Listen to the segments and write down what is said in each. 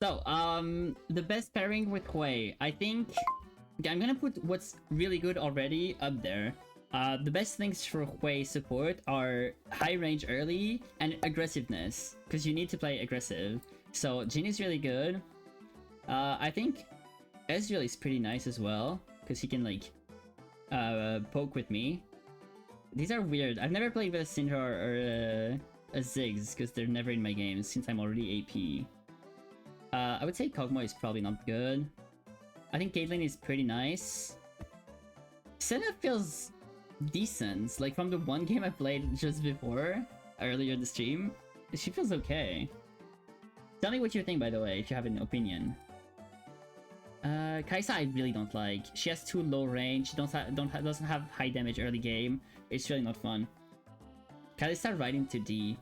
So, the best pairing with Hwei. I think... Okay, I'm gonna put what's really good already up there. The best things for Hwei support are high range early and aggressiveness, because you need to play aggressive. So, Jin is really good. I think Ezreal is pretty nice as well, because he can, like, poke with me. These are weird. I've never played with a Syndra or a Ziggs, because they're never in my games, since I'm already AP. I would say Kog'Maw is probably not good. I think Caitlyn is pretty nice. Senna feels decent. Like, from the one game I played just before, earlier in the stream, she feels okay. Tell me what you think, by the way, if you have an opinion. Kai'Sa I really don't like. She has too low range. She doesn't have high damage early game. It's really not fun. Kalista right into D.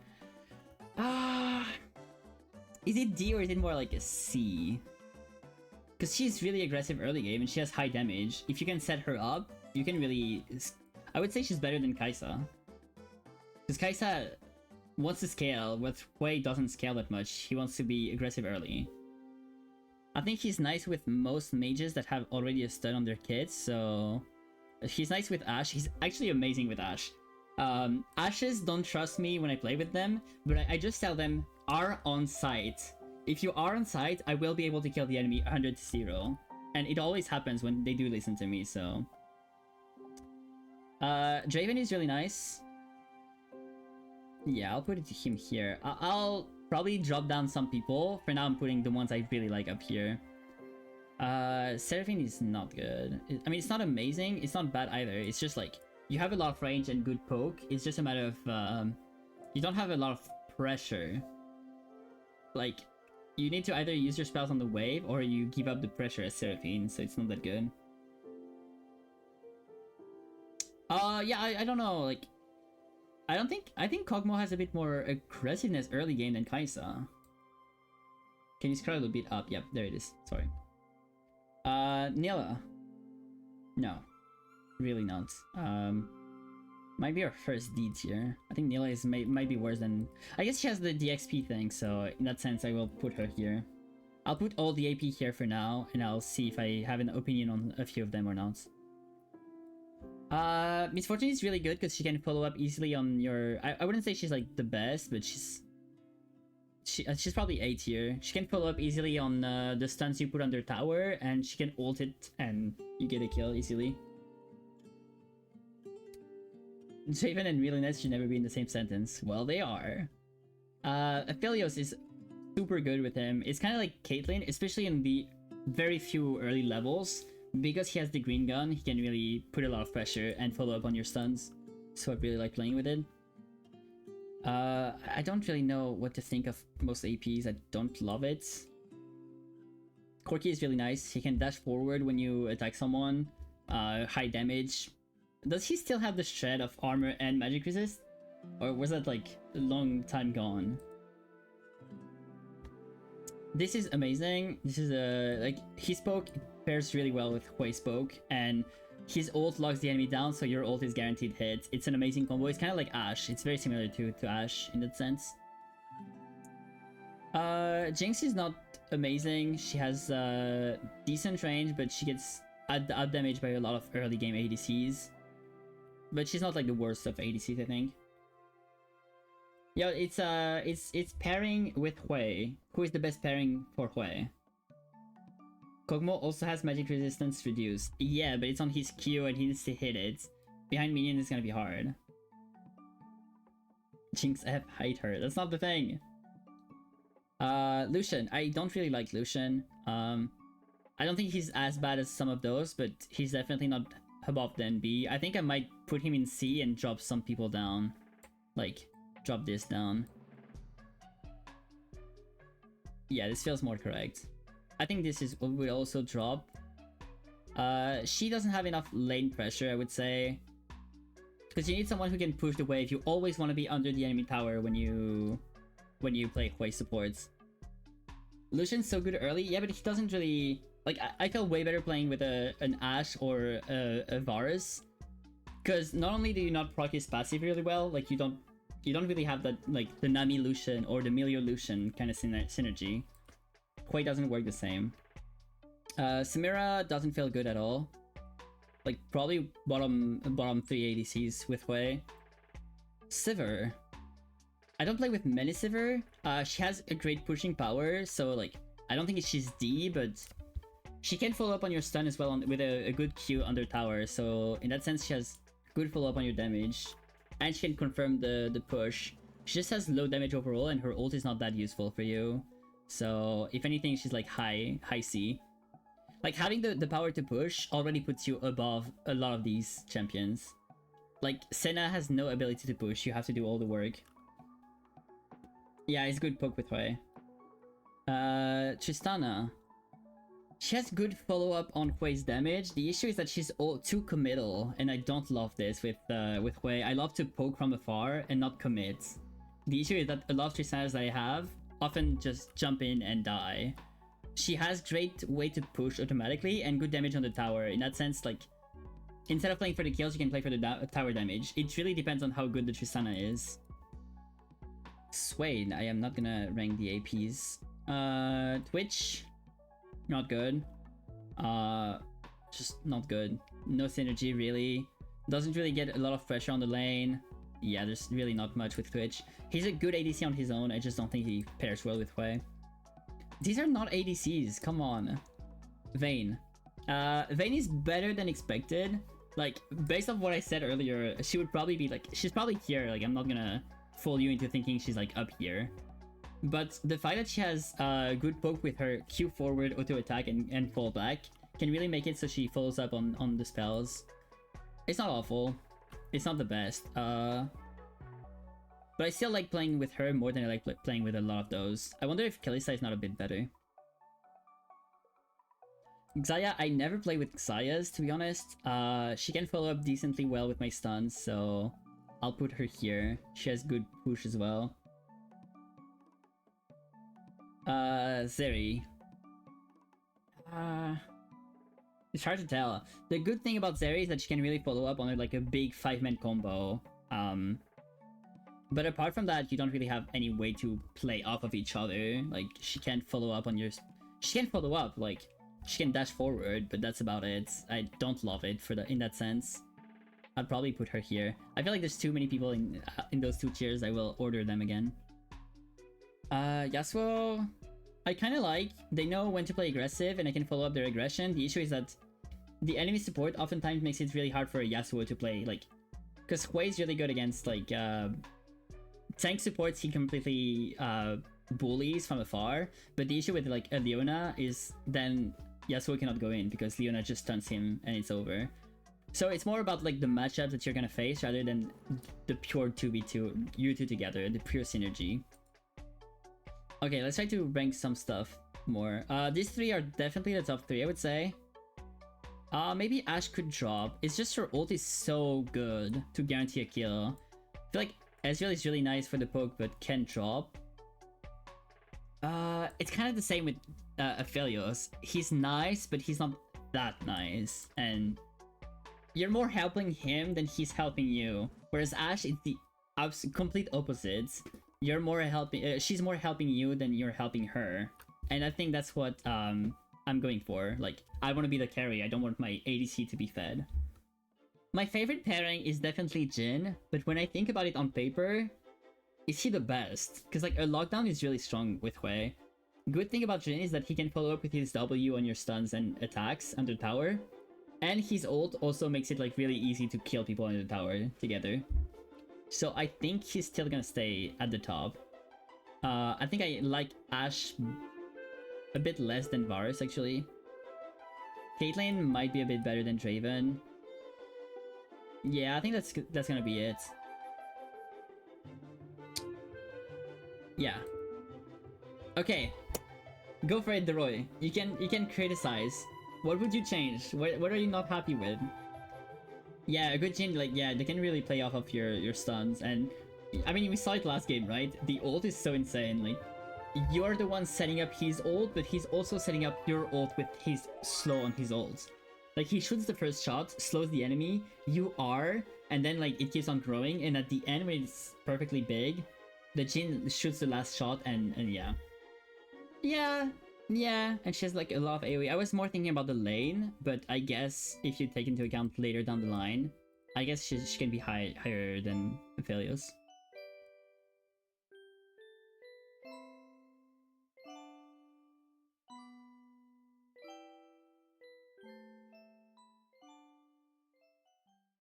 Is it D or is it more like a C? Because she's really aggressive early game and she has high damage. If you can set her up, you can really... I would say she's better than Kai'Sa. Because Kai'Sa wants to scale, but Hwei doesn't scale that much. He wants to be aggressive early. I think he's nice with most mages that have already a stun on their kits, so... He's nice with Ashe. He's actually amazing with Ashe. Ashes don't trust me when I play with them, but I just tell them, are on site. If you are on site, I will be able to kill the enemy 100-0. And it always happens when they do listen to me, so... Draven is really nice. Yeah, I'll put it to him here. I'll probably drop down some people. For now, I'm putting the ones I really like up here. Seraphine is not good. I mean, it's not amazing. It's not bad either. It's just like, you have a lot of range and good poke. It's just a matter of, you don't have a lot of pressure. Like, you need to either use your spells on the wave or you give up the pressure as Seraphine, so it's not that good. Yeah, I don't know, like... I think Kog'Maw has a bit more aggressiveness early game than Kai'Sa. Can you scroll a little bit up? Yep, there it is. Sorry. Nilla. No. Really not. Might be our first D tier. I think Nilla is might be worse than... I guess she has the DXP thing, so in that sense I will put her here. I'll put all the AP here for now, and I'll see if I have an opinion on a few of them or not. Miss Fortune is really good because she can follow up easily on your... I wouldn't say she's like the best, but she's probably A tier. She can follow up easily on the stuns you put on their tower, and she can ult it and you get a kill easily. Draven and realness should never be in the same sentence. Well, they are. Aphelios is super good with him. It's kind of like Caitlyn, especially in the very few early levels. Because he has the green gun, he can really put a lot of pressure and follow up on your stuns. So I really like playing with it. I don't really know what to think of most APs. I don't love it. Corki is really nice. He can dash forward when you attack someone. High damage. Does he still have the shred of armor and magic resist? Or was that like a long time gone? This is amazing. This is like, his poke pairs really well with Hwei's poke, and his ult locks the enemy down, so your ult is guaranteed hit. It's an amazing combo. It's kind of like Ashe. It's very similar to Ashe in that sense. Jinx is not amazing. She has decent range, but she gets out damaged by a lot of early game ADCs. But she's not like the worst of ADCs, I think. Yeah, it's pairing with Hwei. Who is the best pairing for Hwei? Kog'Maw also has magic resistance reduced. Yeah, but it's on his Q and he needs to hit it. Behind minion is gonna be hard. Jinx F hate her. That's not the thing. Lucian. I don't really like Lucian. I don't think he's as bad as some of those, but he's definitely not above the NB. I think I might put him in C and drop some people down. Like, drop this down. Yeah, this feels more correct. I think this is what we also drop. She doesn't have enough lane pressure, I would say. Because you need someone who can push the wave. You always want to be under the enemy tower when you play Hwei supports. Lucian's so good early, yeah, but he doesn't really... Like, I feel way better playing with an Ashe or a Varus. Because not only do you not proc his passive really well, like you don't really have that, like, the Nami Lucian or the Milio Lucian kind of synergy. Hwei doesn't work the same. Samira doesn't feel good at all. Like, probably bottom 3 ADCs with Hwei. Sivir. I don't play with many Sivir. She has a great pushing power, so like, I don't think she's D, but she can follow up on your stun as well with a good Q under tower, so in that sense she has good follow up on your damage. And she can confirm the push. She just has low damage overall, and her ult is not that useful for you. So if anything, she's like high C. Like, having the power to push already puts you above a lot of these champions. Like, Senna has no ability to push, you have to do all the work. Yeah, it's good poke with Hwei. Tristana. She has good follow-up on Hwei's damage. The issue is that she's too committal, and I don't love this with Hwei. I love to poke from afar and not commit. The issue is that a lot of Tristanas that I have often just jump in and die. She has great way to push automatically and good damage on the tower. In that sense, like, instead of playing for the kills, you can play for the tower damage. It really depends on how good the Tristana is. Swain, I am not gonna rank the APs. Twitch, not good. Just not good. No synergy really. Doesn't really get a lot of pressure on the lane. Yeah, there's really not much with Twitch. He's a good ADC on his own, I just don't think he pairs well with Hwei. These are not ADCs, come on. Vayne. Vayne is better than expected. Like, based off what I said earlier, she would probably be like, she's probably here, like, I'm not gonna fool you into thinking she's like up here. But the fact that she has good poke with her Q forward, auto attack, and fall back can really make it so she follows up on the spells. It's not awful. It's not the best. But I still like playing with her more than I like playing with a lot of those. I wonder if Kalista is not a bit better. Xayah, I never play with Xayahs, to be honest. She can follow up decently well with my stuns, so I'll put her here. She has good push as well. Zeri. It's hard to tell. The good thing about Zeri is that she can really follow up on like a big 5-man combo. But apart from that, you don't really have any way to play off of each other. Like, she can't follow up on your... She can follow up, like, she can dash forward, but that's about it. I don't love it in that sense. I'd probably put her here. I feel like there's too many people in those two tiers. I will order them again. Yasuo, I kind of like. They know when to play aggressive, and I can follow up their aggression. The issue is that the enemy support oftentimes makes it really hard for a Yasuo to play, like... Because Hwei is really good against, like, tank supports he completely bullies from afar, but the issue with like a Leona is then Yasuo cannot go in because Leona just stuns him and it's over. So it's more about like the matchup that you're gonna face rather than the pure 2v2, you two together, the pure synergy. Okay, let's try to rank some stuff more. These three are definitely the top 3, I would say. Maybe Ashe could drop. It's just her ult is so good to guarantee a kill. I feel like Ezreal is really nice for the poke, but can drop. It's kind of the same with Aphelios. He's nice, but he's not that nice. And you're more helping him than he's helping you. Whereas Ashe is the complete opposite. You're more helping... she's more helping you than you're helping her. And I think that's what I'm going for. Like, I want to be the carry. I don't want my ADC to be fed. My favorite pairing is definitely Jhin, but when I think about it on paper, is he the best? Because like a lockdown is really strong with Hwei. Good thing about Jhin is that he can follow up with his W on your stuns and attacks under tower. And his ult also makes it like really easy to kill people under the tower together. So I think he's still gonna stay at the top. I think I like Ashe a bit less than Varus actually. Caitlyn might be a bit better than Draven. Yeah, I think that's gonna be it. Yeah. Okay. Go for it, Deroy. You can criticize. What would you change? What are you not happy with? Yeah, a good Jhin, like, yeah, they can really play off of your stuns, and I mean, we saw it last game, right? The ult is so insane, like, you're the one setting up his ult, but he's also setting up your ult with his slow on his ult. Like, he shoots the first shot, slows the enemy, you are, and then, like, it keeps on growing, and at the end, when it's perfectly big, the Jhin shoots the last shot, and yeah. Yeah, Yeah, and she has like a lot of AoE. I was more thinking about the lane, but I guess if you take into account later down the line, I guess she can be higher than Aphelios.